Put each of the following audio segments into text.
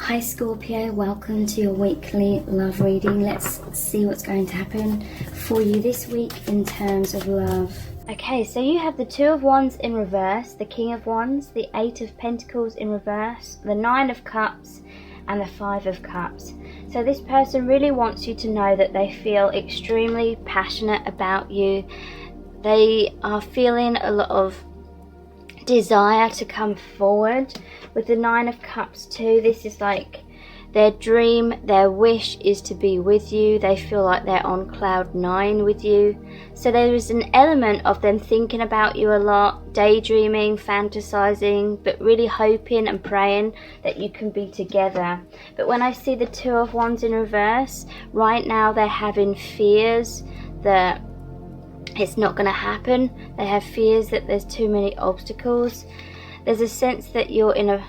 Hi Scorpio, welcome to your weekly love reading. Let's see what's going to happen for you this week in terms of love. Okay, so you have the Two of Wands in reverse, the King of Wands, the Eight of Pentacles in reverse, the Nine of Cups, and the Five of Cups. So this person really wants you to know that they feel extremely passionate about you. They are feeling a lot of desire to come forward. With the Nine of Cups too, this is like their dream, their wish is to be with you. They feel like they're on cloud nine with you. So there is an element of them thinking about you a lot, daydreaming, fantasizing, but really hoping and praying that you can be together. But when I see the Two of Wands in reverse, right now they're having fears that it's not going to happen. They have fears that there's too many obstacles. There's a sense that you're in a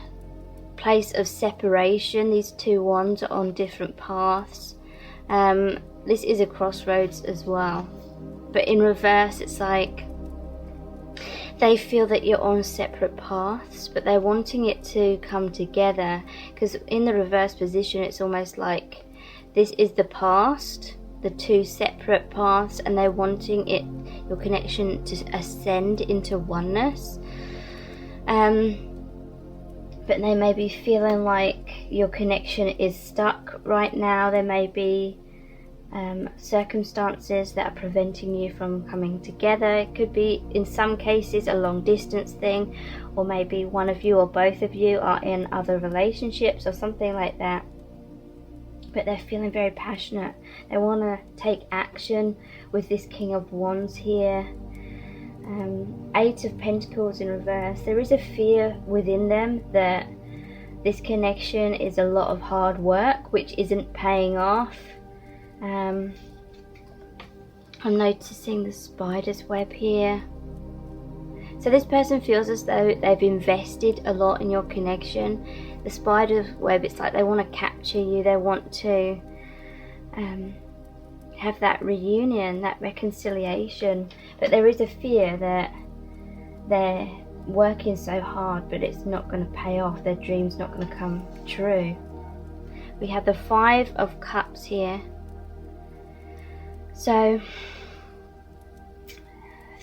place of separation. These two wands are on different paths. This is a crossroads as well. But in reverse, it's like they feel that you're on separate paths, but they're wanting it to come together. Because in the reverse position, it's almost like this is the past, the two separate paths, and they're wanting it, your connection, to ascend into oneness. But they may be feeling like your connection is stuck right now. There may be circumstances that are preventing you from coming together. It could be, in some cases, a long distance thing, or maybe one of you or both of you are in other relationships or something like that. But they're feeling very passionate. They want to take action with this King of Wands here. Eight of Pentacles in reverse. There is a fear within them that this connection is a lot of hard work which isn't paying off. I'm noticing the spider's web here. So this person feels as though they've invested a lot in your connection. The spider's web, it's like they want to capture you. They want to have that reunion, that reconciliation. But there is a fear that they're working so hard, but it's not going to pay off. Their dream's not going to come true. We have the Five of Cups here. So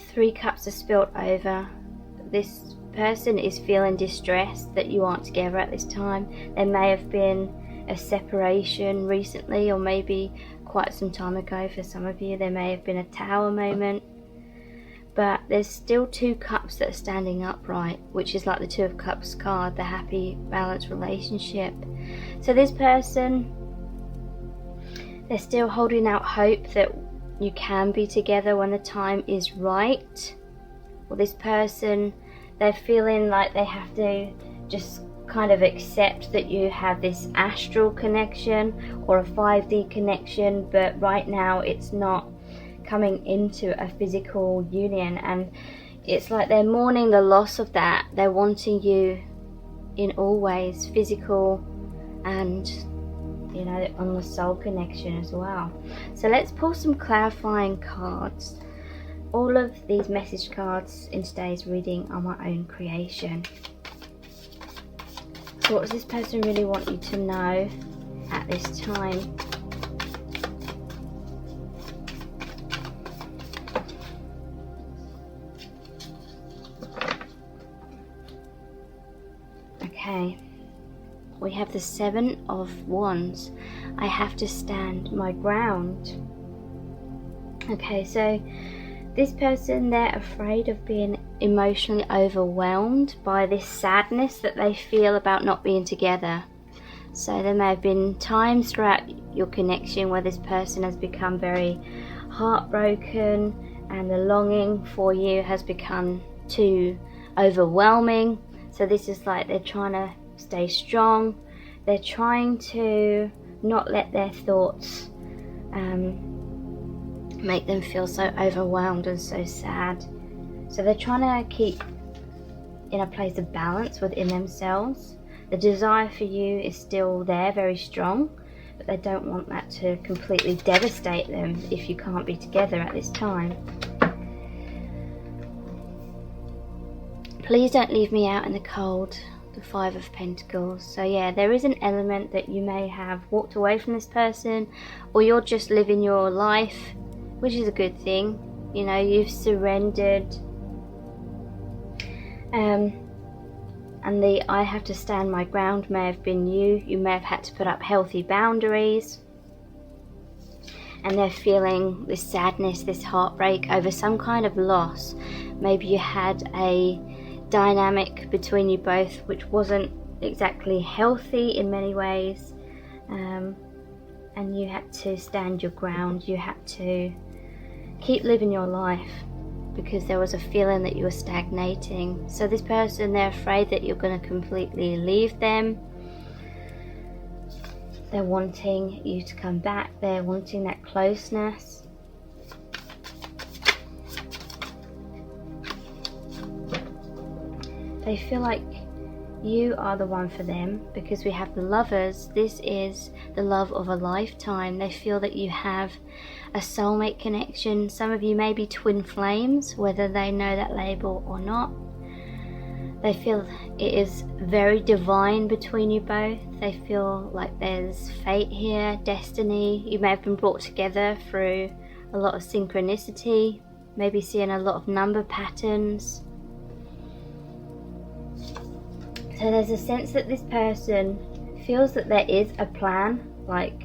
3 cups are spilt over. This person is feeling distressed that you aren't together at this time. There may have been a separation recently, or maybe quite some time ago for some of you. There may have been a Tower moment. But there's still 2 cups that are standing upright, which is like the Two of Cups card, the happy, balanced relationship. So this person, they're still holding out hope that you can be together when the time is right. Or this person, they're feeling like they have to just kind of accept that you have this astral connection or a 5D connection, but right now it's not coming into a physical union, and it's like they're mourning the loss of that. They're wanting you in all ways, physical and, you know, on the soul connection as well. So let's pull some clarifying cards. All of these message cards in today's reading are my own creation. So what does this person really want you to know at this time? Okay, we have the Seven of Wands. I have to stand my ground. Okay, so this person, they're afraid of being emotionally overwhelmed by this sadness that they feel about not being together. So there may have been times throughout your connection where this person has become very heartbroken and the longing for you has become too overwhelming. So this is like they're trying to stay strong. They're trying to not let their thoughts make them feel so overwhelmed and so sad. So they're trying to keep in a place of balance within themselves. The desire for you is still there, very strong, but they don't want that to completely devastate them if you can't be together at this time. Please don't leave me out in the cold. the Five of Pentacles. So yeah, there is an element that you may have walked away from this person, or you're just living your life, which is a good thing. You know, you've surrendered. And the I have to stand my ground may have been you. You may have had to put up healthy boundaries. And they're feeling this sadness, this heartbreak over some kind of loss. Maybe you had a dynamic between you both which wasn't exactly healthy in many ways. And you had to stand your ground. You had to keep living your life, because there was a feeling that you were stagnating. So this person, they're afraid that you're going to completely leave them. They're wanting you to come back. They're wanting that closeness. They feel like you are the one for them, because we have the Lovers. This is the love of a lifetime. They feel that you have a soulmate connection. Some of you may be twin flames, whether they know that label or not. They feel it is very divine between you both. They feel like there's fate here, destiny. You may have been brought together through a lot of synchronicity, maybe seeing a lot of number patterns. So there's a sense that this person feels that there is a plan, like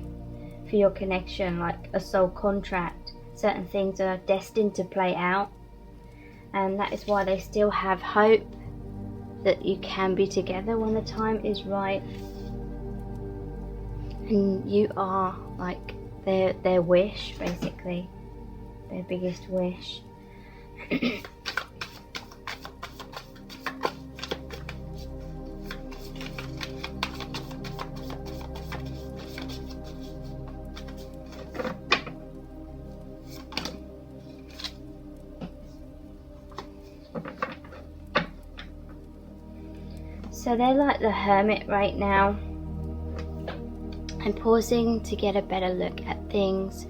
for your connection, like a soul contract. Certain things are destined to play out, and that is why they still have hope that you can be together when the time is right. And you are like their wish, basically, their biggest wish. So they're like the Hermit right now, and pausing to get a better look at things.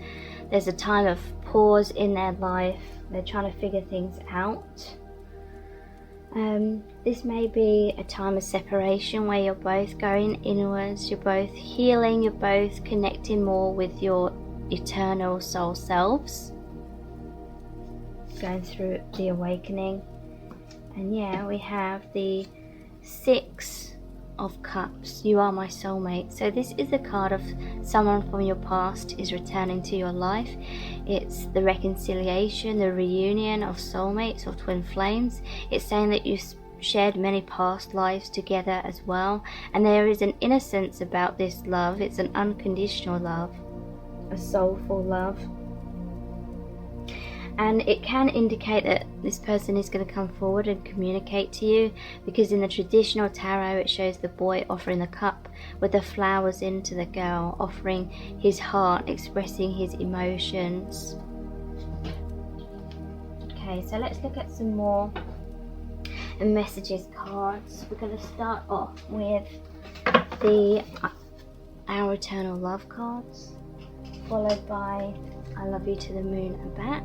There's a time of pause in their life. They're trying to figure things out. This may be a time of separation where you're both going inwards, you're both healing, you're both connecting more with your eternal soul selves, going through the awakening. And yeah, we have the Six of Cups. You are my soulmate. So this is a card of someone from your past is returning to your life. It's the reconciliation, the reunion of soulmates or twin flames. It's saying that you've shared many past lives together as well, and there is an innocence about this love. It's an unconditional love, a soulful love. And it can indicate that this person is going to come forward and communicate to you, because in the traditional tarot it shows the boy offering the cup with the flowers into the girl, offering his heart, expressing his emotions. Okay, so let's look at some more messages cards. We're going to start off with the Our Eternal Love cards, followed by I Love You to the Moon and Back,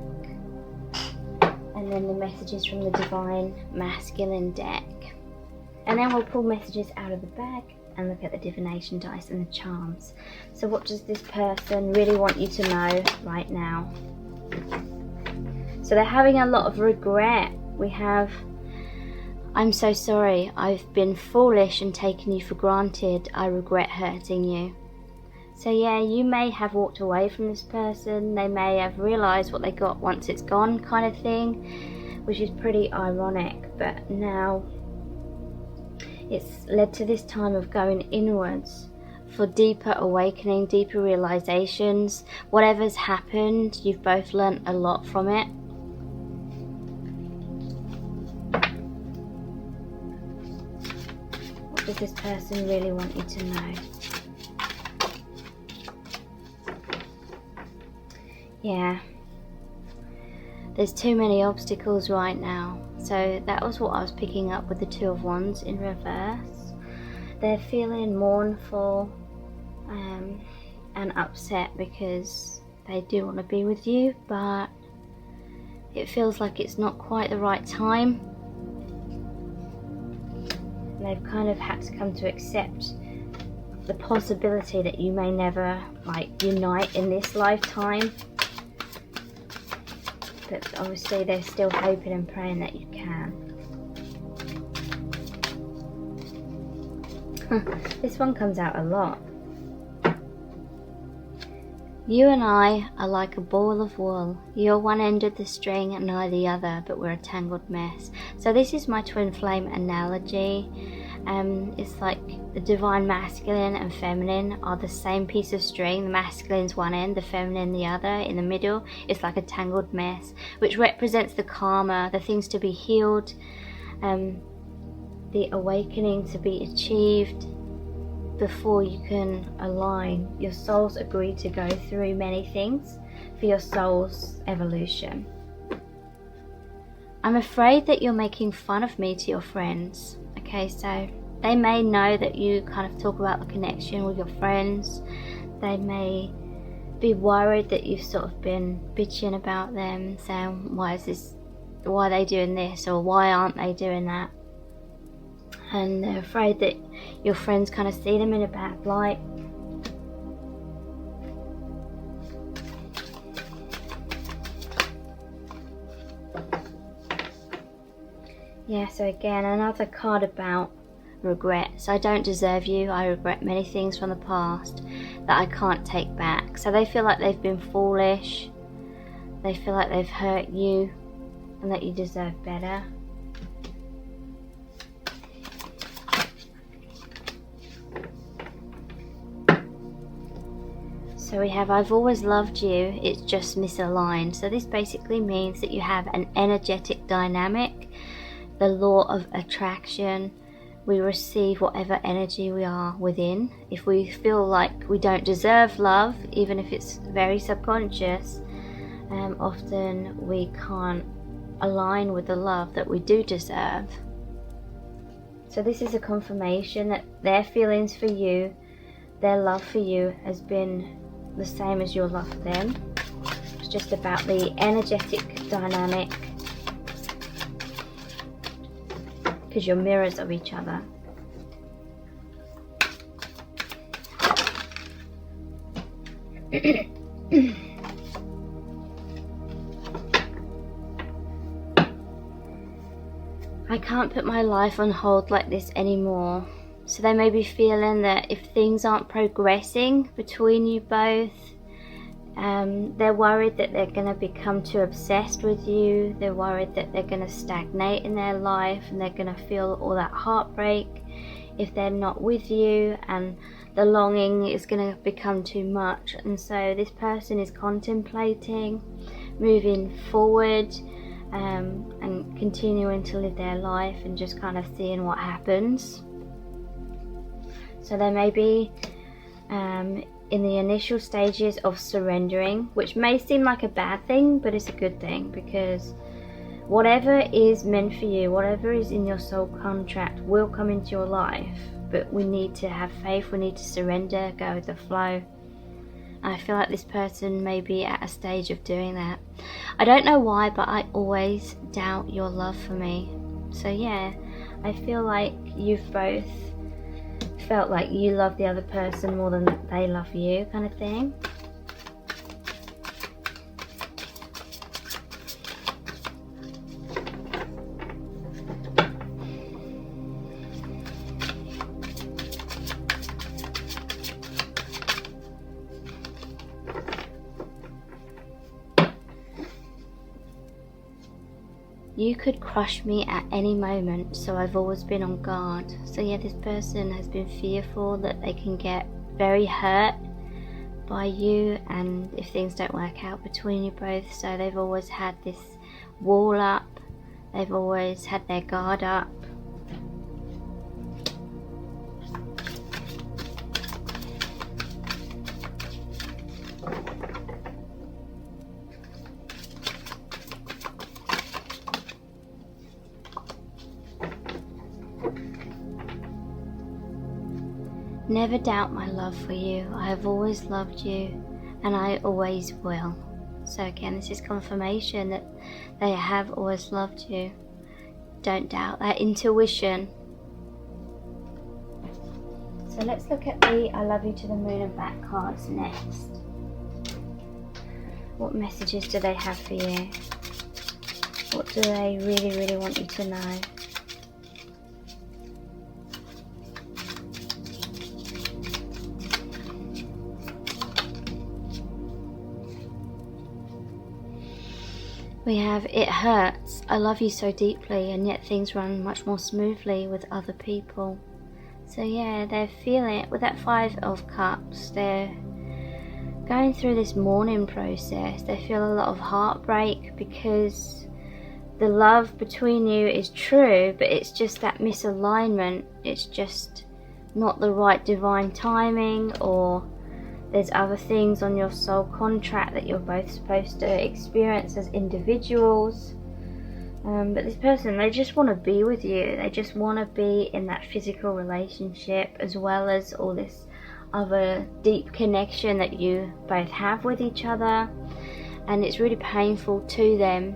and then the messages from the Divine Masculine deck. And then we'll pull messages out of the bag and look at the divination dice and the charms. So what does this person really want you to know right now? So they're having a lot of regret. We have, I'm so sorry, I've been foolish and taken you for granted. I regret hurting you. So yeah, you may have walked away from this person. They may have realised what they got once it's gone, kind of thing, which is pretty ironic. But now it's led to this time of going inwards for deeper awakening, deeper realizations. Whatever's happened, you've both learnt a lot from it. What does this person really want you to know? Yeah, there's too many obstacles right now. So that was what I was picking up with the Two of Wands in reverse. They're feeling mournful and upset because they do want to be with you, but it feels like it's not quite the right time. they've kind of had to come to accept the possibility that you may never like unite in this lifetime, but obviously they're still hoping and praying that you can. This one comes out a lot. You and I are like a ball of wool. You're one end of the string and I the other, but we're a tangled mess. So this is my twin flame analogy. It's like the divine masculine and feminine are the same piece of string. The masculine's one end, the feminine the other. In the middle, it's like a tangled mess, which represents the karma, the things to be healed, the awakening to be achieved before you can align. Your souls agree to go through many things for your soul's evolution. I'm afraid that you're making fun of me to your friends. Okay, so they may know that you kind of talk about the connection with your friends. They may be worried that you've sort of been bitching about them, saying why are they doing this, or why aren't they doing that? And they're afraid that your friends kind of see them in a bad light. Yeah, so again, another card about regret. So I don't deserve you. I regret many things from the past that I can't take back. So they feel like they've been foolish. They feel like they've hurt you and that you deserve better. So we have, I've always loved you, it's just misaligned. So this basically means that you have an energetic dynamic, the law of attraction. We receive whatever energy we are within. If we feel like we don't deserve love, even if it's very subconscious, often we can't align with the love that we do deserve. So this is a confirmation that their feelings for you, their love for you has been the same as your love for them. It's just about the energetic dynamic, because you're mirrors of each other. I can't put my life on hold like this anymore. So they may be feeling that if things aren't progressing between you both, they're worried that they're going to become too obsessed with you. They're worried that they're going to stagnate in their life and they're going to feel all that heartbreak if they're not with you, and the longing is going to become too much. And so this person is contemplating moving forward and continuing to live their life and just kind of seeing what happens. So they may be in the initial stages of surrendering, which may seem like a bad thing, but it's a good thing, because whatever is meant for you, whatever is in your soul contract will come into your life. But we need to have faith, we need to surrender, go with the flow. I feel like this person may be at a stage of doing that. I don't know why, but I always doubt your love for me. So yeah, I feel like you've both felt like you love the other person more than they love you, kind of thing. You could crush me at any moment, so I've always been on guard. So yeah, this person has been fearful that they can get very hurt by you, and if things don't work out between you both, so they've always had this wall up, they've always had their guard up. Never doubt my love for you. I have always loved you and I always will. So again, this is confirmation that they have always loved you. Don't doubt that intuition. So let's look at the I love you to the moon and back cards next. What messages do they have for you? What do they really, really want you to know? We have, it hurts, I love you so deeply, and yet things run much more smoothly with other people. So yeah, they're feeling it with that 5 of Cups. They're going through this mourning process. They feel a lot of heartbreak because the love between you is true, but it's just that misalignment. It's just not the right divine timing, or there's other things on your soul contract that you're both supposed to experience as individuals. But this person, they just want to be with you. They just want to be in that physical relationship, as well as all this other deep connection that you both have with each other. And it's really painful to them.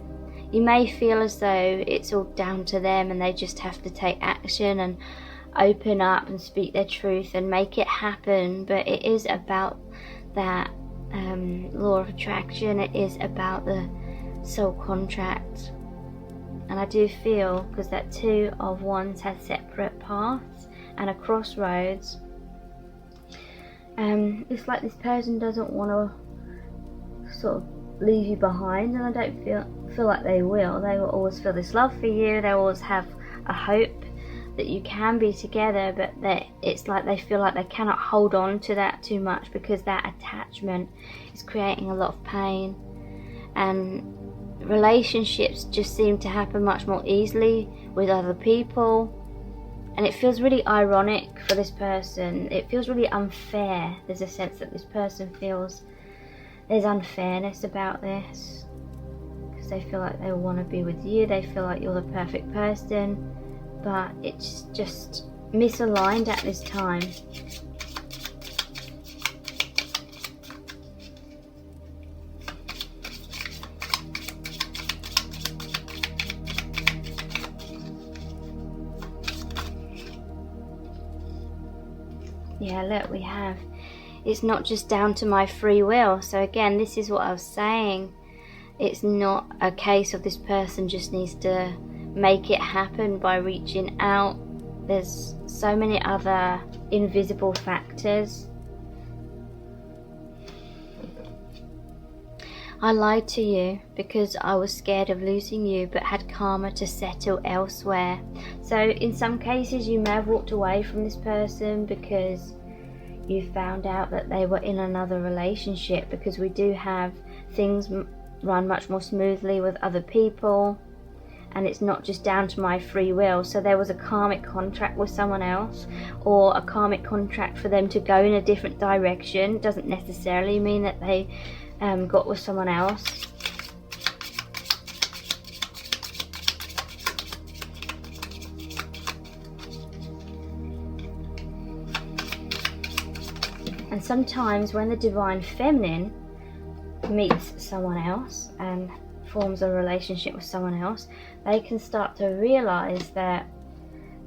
You may feel as though it's all down to them and they just have to take action and open up and speak their truth and make it happen. But it is about that law of attraction. It is about the soul contract. And I do feel, because that 2 of Wands has separate paths and a crossroads, it's like this person doesn't want to sort of leave you behind, and I don't feel like they will. They will always feel this love for you. They always have a hope that you can be together, but that it's like they feel like they cannot hold on to that too much, because that attachment is creating a lot of pain. And relationships just seem to happen much more easily with other people, and it feels really ironic for this person. It feels really unfair. There's a sense that this person feels there's unfairness about this, because they feel like they want to be with you. They feel like you're the perfect person, but it's just misaligned at this time. Yeah, look, we have, it's not just down to my free will. So again, this is what I was saying. It's not a case of this person just needs to make it happen by reaching out. There's so many other invisible factors. I lied to you because I was scared of losing you, but had karma to settle elsewhere. So in some cases you may have walked away from this person because you found out that they were in another relationship, because we do have things run much more smoothly with other people, and it's not just down to my free will. So there was a karmic contract with someone else, or a karmic contract for them to go in a different direction. It doesn't necessarily mean that they got with someone else. And sometimes when the divine feminine meets someone else and forms a relationship with someone else, they can start to realize that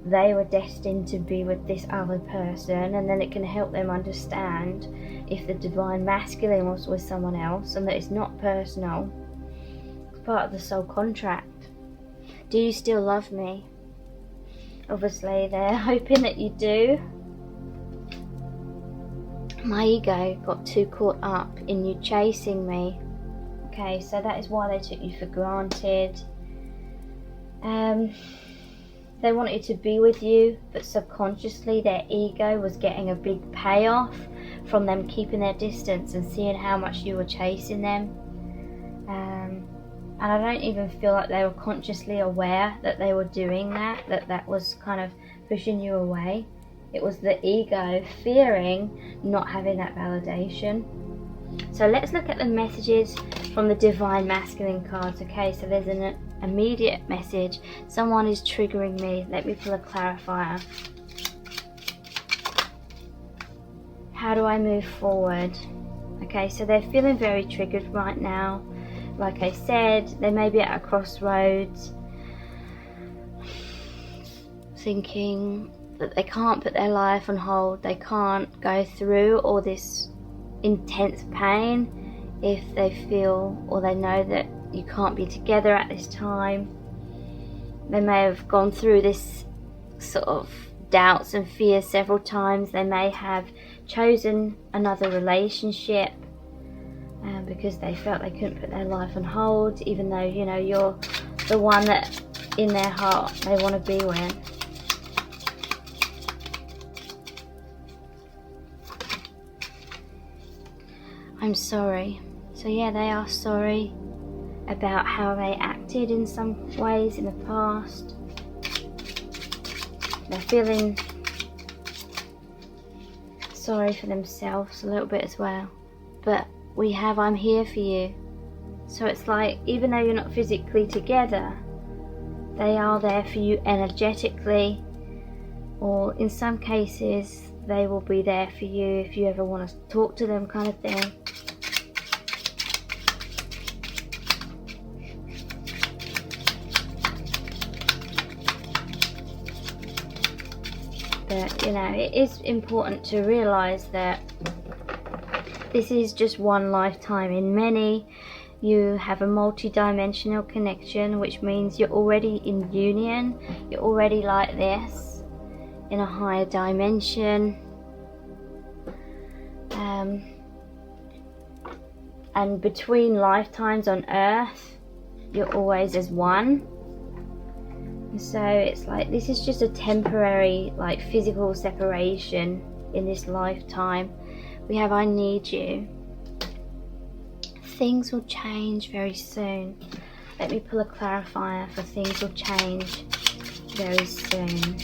they were destined to be with this other person, and then it can help them understand if the divine masculine was with someone else, and that it's not personal. It's part of the soul contract. Do you still love me? Obviously they're hoping that you do. My ego got too caught up in you chasing me. Okay, so that is why they took you for granted. They wanted to be with you, but subconsciously their ego was getting a big payoff from them keeping their distance and seeing how much you were chasing them. And I don't even feel like they were consciously aware that they were doing that, that was kind of pushing you away. It was the ego fearing not having that validation. So let's look at the messages from the divine masculine cards. Okay, so there's an immediate message. Someone is triggering me. Let me pull a clarifier. How do I move forward? Okay, so they're feeling very triggered right now. Like I said, they may be at a crossroads, thinking But they can't put their life on hold. They can't go through all this intense pain if they feel or they know that you can't be together at this time. They may have gone through this sort of doubts and fears several times. They may have chosen another relationship because they felt they couldn't put their life on hold, even though, you know, you're the one that in their heart they want to be with. I'm sorry. So yeah, they are sorry about how they acted in some ways in the past. They're feeling sorry for themselves a little bit as well. But we have I'm here for you. So it's like, even though you're not physically together, they are there for you energetically, or in some cases they will be there for you if you ever want to talk to them, kind of thing. But you know, it is important to realize that this is just one lifetime in many. You have a multi-dimensional connection, which means you're already in union. You're already like this in a higher dimension. And between lifetimes on Earth, you're always as one. So it's like, this is just a temporary, like, physical separation in this lifetime. We have I need you. Things will change very soon. Let me pull a clarifier for things will change very soon.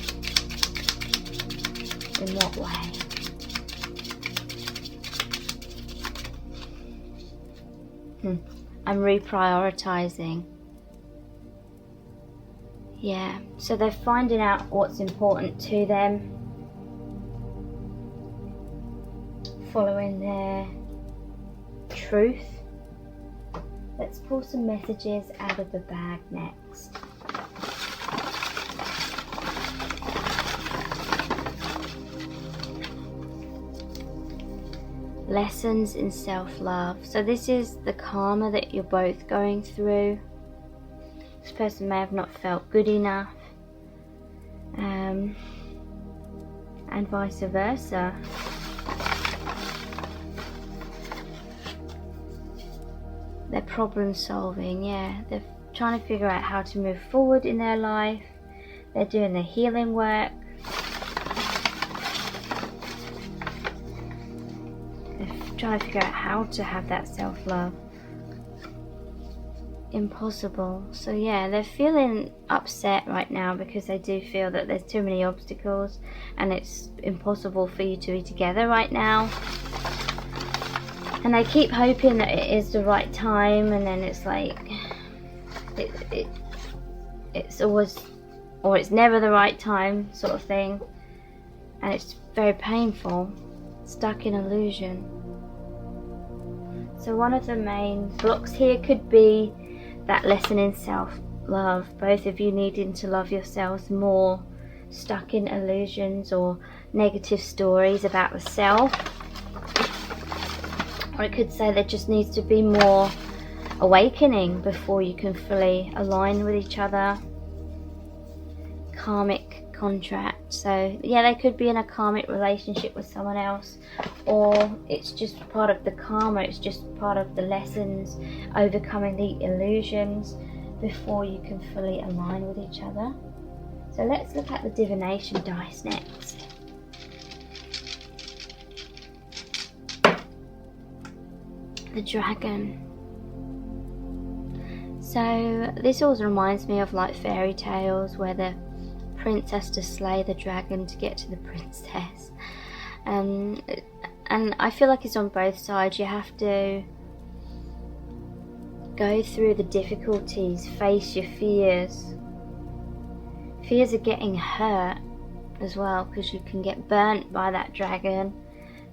In what way? I'm reprioritizing. Yeah, so they're finding out what's important to them, following their truth. Let's pull some messages out of the bag next. Lessons in self-love. So this is the karma that you're both going through. This person may have not felt good enough, and vice versa. They're problem solving, yeah. They're trying to figure out how to move forward in their life. They're doing the healing work. They're trying to figure out how to have that self-love. Impossible. So yeah, they're feeling upset right now because they do feel that there's too many obstacles and it's impossible for you to be together right now. And they keep hoping that it is the right time, and then it's like it's always, or it's never the right time, sort of thing. And it's very painful, stuck in illusion. So one of the main blocks here could be that lesson in self-love. Both of you needing to love yourselves more, stuck in illusions or negative stories about the self. Or it could say there just needs to be more awakening before you can fully align with each other. Karmic contract. So yeah, they could be in a karmic relationship with someone else, or it's just part of the karma, it's just part of the lessons, overcoming the illusions before you can fully align with each other. So let's look at the divination dice next. The dragon. So this always reminds me of like fairy tales where the prince has to slay the dragon to get to the princess, and I feel like it's on both sides. You have to go through the difficulties, face your fears. Fears of getting hurt as well, because you can get burnt by that dragon.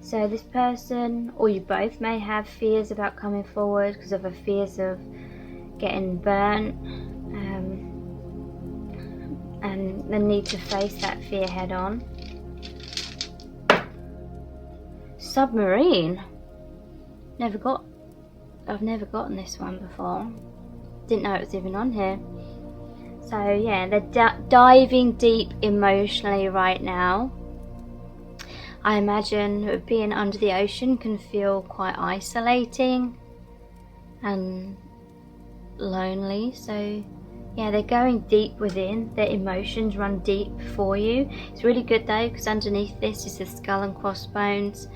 So this person, or you both, may have fears about coming forward because of a fears of getting burnt, and the need to face that fear head on. submarine. I've never gotten this one before. Didn't know it was even on here. So yeah, they're diving deep emotionally right now. I imagine being under the ocean can feel quite isolating and lonely. So yeah, they're going deep within. Their emotions run deep for you. It's really good though, because underneath this is the skull and crossbones.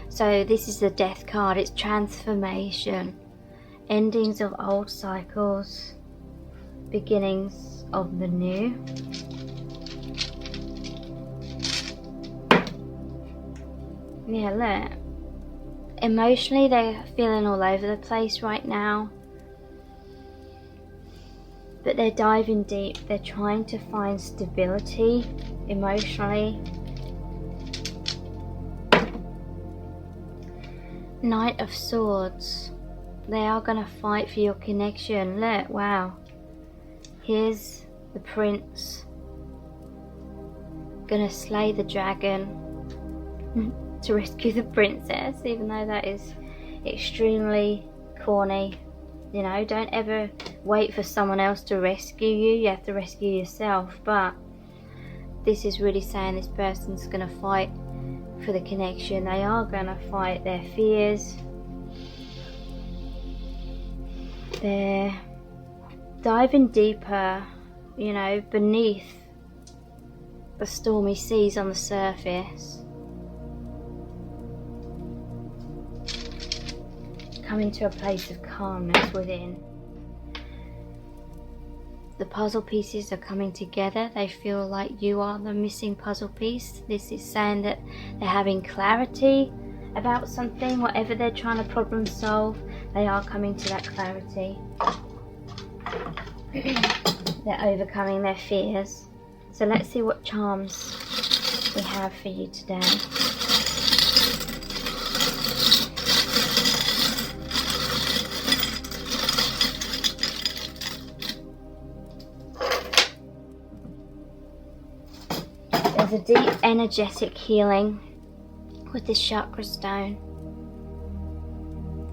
So this is the death card. It's transformation, endings of old cycles, beginnings of the new. Yeah, look. Emotionally, they're feeling all over the place right now. But they're diving deep. They're trying to find stability emotionally. Knight of Swords. They are going to fight for your connection. Look, wow. Here's the prince. Gonna slay the dragon to rescue the princess, even though that is extremely corny. You know, don't ever wait for someone else to rescue you. You have to rescue yourself. But this is really saying this person's gonna fight for the connection. They are gonna fight their fears. They're diving deeper, you know, beneath the stormy seas on the surface. Coming to a place of calmness within. The puzzle pieces are coming together. They feel like you are the missing puzzle piece. This is saying that they're having clarity about something, whatever they're trying to problem solve, they are coming to that clarity. They're overcoming their fears. So let's see what charms we have for you today. There's a deep energetic healing with this chakra stone.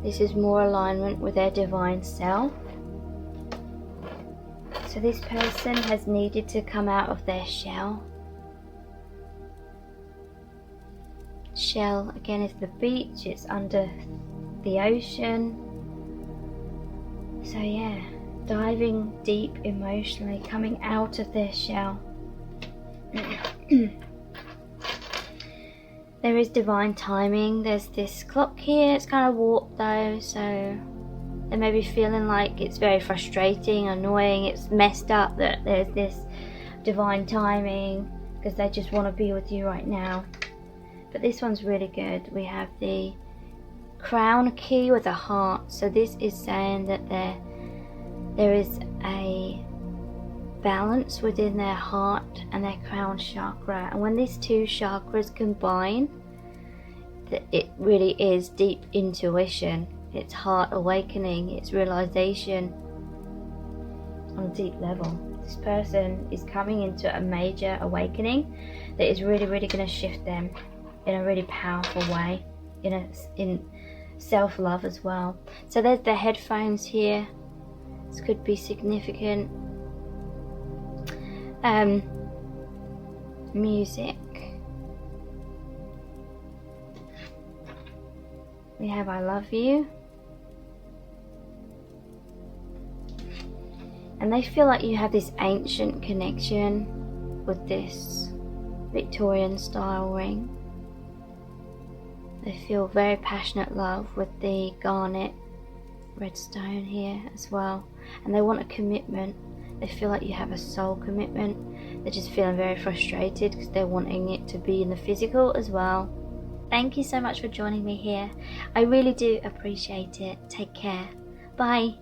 This is more alignment with their divine self. So this person has needed to come out of their shell. Shell again is the beach, it's under the ocean. So yeah, diving deep emotionally, coming out of their shell. There is divine timing. There's this clock here, it's kind of warped though, so they may be feeling like it's very frustrating, annoying, it's messed up that there's this divine timing, because they just want to be with you right now. But this one's really good. We have the crown key with a heart, so this is saying that there is a balance within their heart and their crown chakra, and when these two chakras combine, it really is deep intuition, it's heart awakening, it's realization on a deep level. This person is coming into a major awakening that is really going to shift them in a really powerful way, in self-love as well. So there's the headphones here. This could be significant. Music. We have I love you. And they feel like you have this ancient connection with this Victorian style ring. They feel very passionate love with the garnet red stone here as well. And they want a commitment. They feel like you have a soul commitment. They're just feeling very frustrated because they're wanting it to be in the physical as well. Thank you so much for joining me here. I really do appreciate it. Take care. Bye.